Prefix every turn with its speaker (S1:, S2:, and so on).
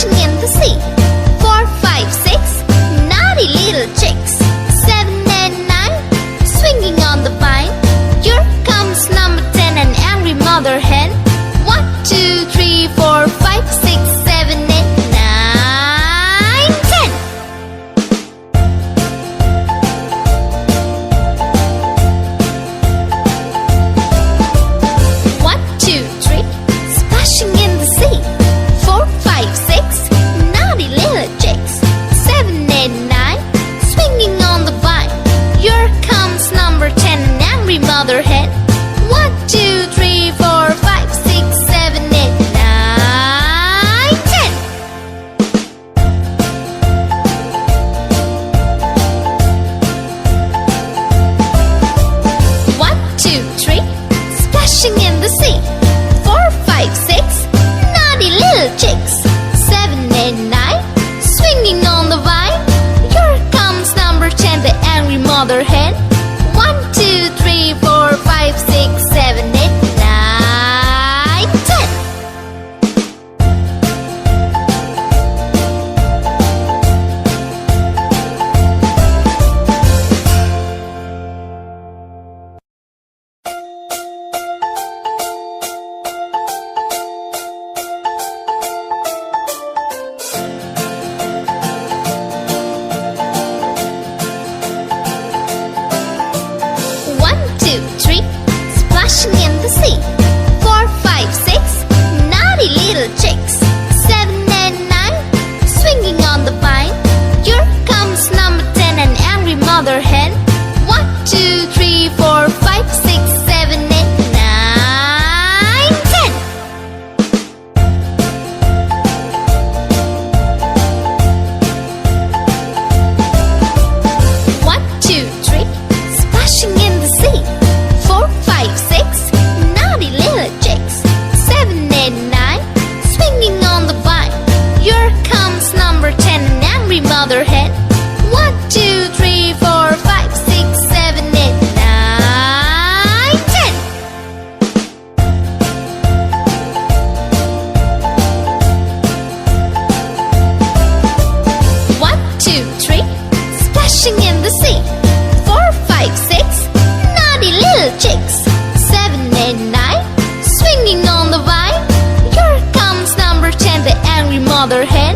S1: splashing in the sea. 4, 5, 6, naughty little chicks. 7 and 9, swinging on the vine. Here comes number 10, an angry mother hen. 1, 2, 3, 4, 5, 6, 7, 8, 9, 10. 1, 2, 3, splashing in the sea. 4, 5, 6, naughty little chicks. 7, 8, 9, swinging on the vine. Here comes number 10, an angry mother hen. 1, 2, 3, 4, 5, 6, 7, 8, 9, 10. 1, 2, 3, splashing in the sea. 4, 5, 6, naughty little chicks. 7, 8, 9, swinging on the vine. Here comes number 10, the angry mother hen. 1, 2, 3, 4, 5, 6, 7, 8, 9, 10. 1, 2, 3, splashing in the sea. 4, 5, 6, naughty little chicks. 7 and 9, swinging on the vine. Here comes number 10, an angry mother hen. 1, 2, 3, 4, 5, 6, 7, 8, 9, 10. 1, 2, 3, splashing in the sea. 4, 5, 6, naughty little chicks. 7, 8, 9, swinging on the vine. Here comes number 10, an angry mother hen. 1, 2, 3, 4, 5, 6, 7, 8, 9, 10. 1, 2, 3, splashing in the sea. 4, 5, 6, naughty little chicks. 7, 8, 9, swinging on the vine. Here comes number 10, the angry mother hen.